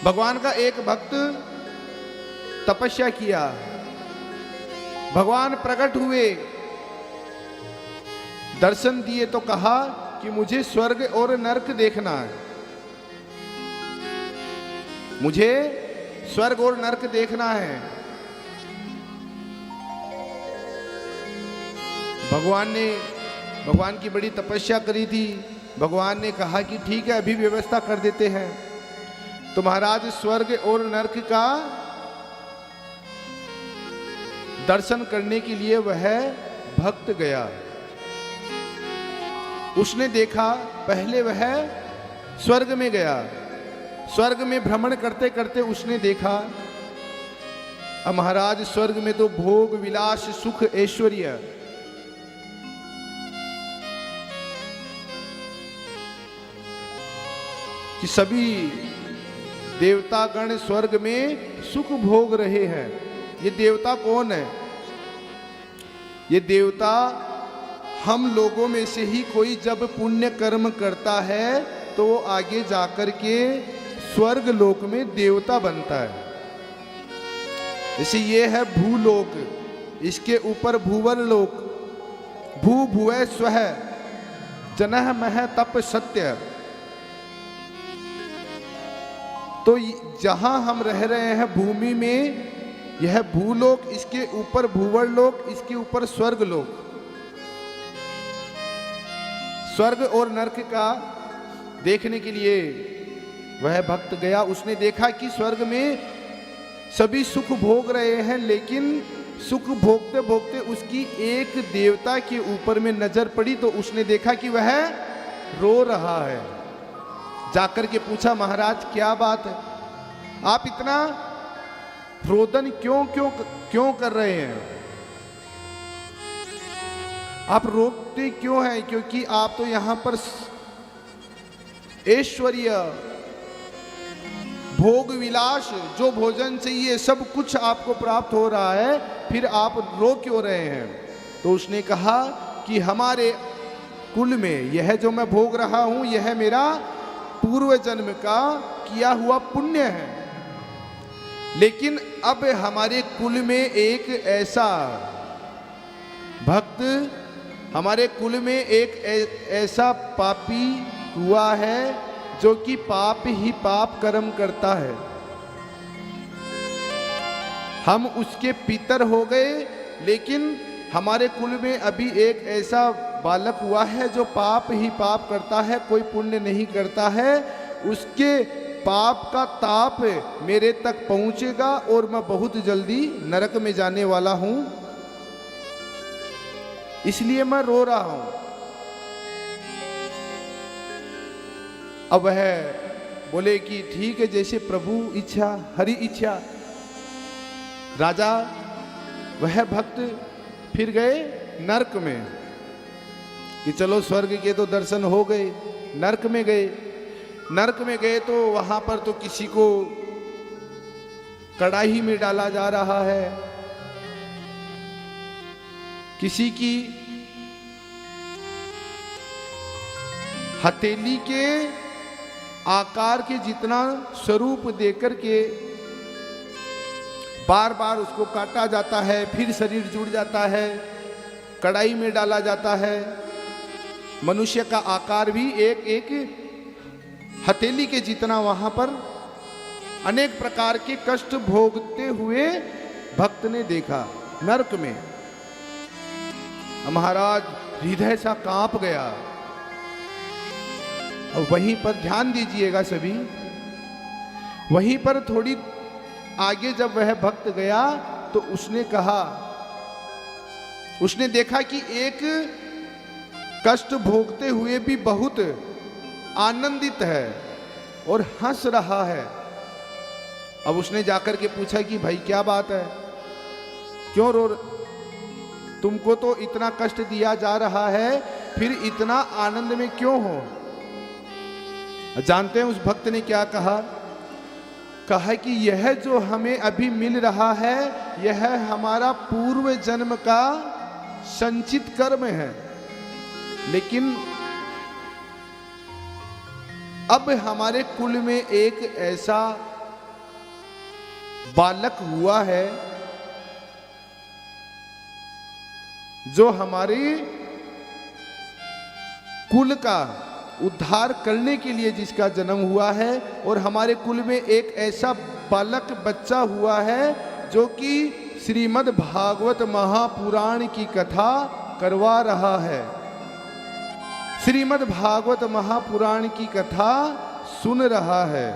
भगवान का एक भक्त तपस्या किया, भगवान प्रकट हुए, दर्शन दिए तो कहा कि मुझे स्वर्ग और नरक देखना है, मुझे स्वर्ग और नरक देखना है। भगवान की बड़ी तपस्या करी थी। भगवान ने कहा कि ठीक है, अभी व्यवस्था कर देते हैं। तो महाराज स्वर्ग और नरक का दर्शन करने के लिए वह भक्त गया। उसने देखा, पहले वह स्वर्ग में गया, स्वर्ग में भ्रमण करते करते उसने देखा, अब महाराज स्वर्ग में तो भोग विलास सुख ऐश्वर्य, कि सभी देवतागण स्वर्ग में सुख भोग रहे हैं। ये देवता कौन है? ये देवता हम लोगों में से ही कोई जब पुण्य कर्म करता है तो वो आगे जाकर के स्वर्ग लोक में देवता बनता है। जैसे ये है भूलोक, इसके ऊपर भूवर लोक, भू भुवः स्वः जनः मह तप सत्य। तो जहां हम रह रहे हैं भूमि में, यह भूलोक, इसके ऊपर भूवर लोक, इसके ऊपर स्वर्ग लोक। स्वर्ग और नरक का देखने के लिए वह भक्त गया। उसने देखा कि स्वर्ग में सभी सुख भोग रहे हैं, लेकिन सुख भोगते भोगते उसकी एक देवता के ऊपर में नजर पड़ी तो उसने देखा कि वह रो रहा है। जाकर के पूछा, महाराज क्या बात है, आप इतना रोदन क्यों कर रहे हैं, आप रोते क्यों हैं? क्योंकि आप तो यहां पर ऐश्वर्य भोग विलास, जो भोजन चाहिए सब कुछ आपको प्राप्त हो रहा है, फिर आप रो क्यों रहे हैं? तो उसने कहा कि हमारे कुल में यह जो मैं भोग रहा हूं, यह मेरा पूर्व जन्म का किया हुआ पुण्य है। लेकिन अब हमारे कुल में एक ऐसा भक्त, हमारे कुल में एक ऐसा पापी हुआ है जो कि पाप ही पाप कर्म करता है। हम उसके पितर हो गए, लेकिन हमारे कुल में अभी एक ऐसा बालक हुआ है जो पाप ही पाप करता है, कोई पुण्य नहीं करता है। उसके पाप का ताप मेरे तक पहुंचेगा और मैं बहुत जल्दी नरक में जाने वाला हूं, इसलिए मैं रो रहा हूं। अब वह बोले कि ठीक है, जैसे प्रभु इच्छा हरि इच्छा। राजा वह भक्त फिर गए नरक में कि चलो स्वर्ग के तो दर्शन हो गए, नरक में गए। नरक में गए तो वहां पर तो किसी को कड़ाही में डाला जा रहा है, किसी की हथेली के आकार के जितना स्वरूप देकर के बार बार उसको काटा जाता है, फिर शरीर जुड़ जाता है, कड़ाई में डाला जाता है। मनुष्य का आकार भी एक एक हथेली के जितना वहां पर अनेक प्रकार के कष्ट भोगते हुए भक्त ने देखा नरक में। महाराज हृदय सा कांप गया। और वहीं पर ध्यान दीजिएगा सभी, वहीं पर थोड़ी आगे जब वह भक्त गया तो उसने कहा, उसने देखा कि एक कष्ट भोगते हुए भी बहुत आनंदित है और हंस रहा है। अब उसने जाकर के पूछा कि भाई क्या बात है, क्यों रो, तुमको तो इतना कष्ट दिया जा रहा है, फिर इतना आनंद में क्यों हो? जानते हैं उस भक्त ने क्या कहा? कहा कि यह जो हमें अभी मिल रहा है, यह हमारा पूर्व जन्म का संचित कर्म है, लेकिन अब हमारे कुल में एक ऐसा बालक हुआ है जो हमारे कुल का उद्धार करने के लिए जिसका जन्म हुआ है, और हमारे कुल में एक ऐसा बालक बच्चा हुआ है जो कि श्रीमद् भागवत महापुराण की कथा करवा रहा है, श्रीमद् भागवत महापुराण की कथा सुन रहा है।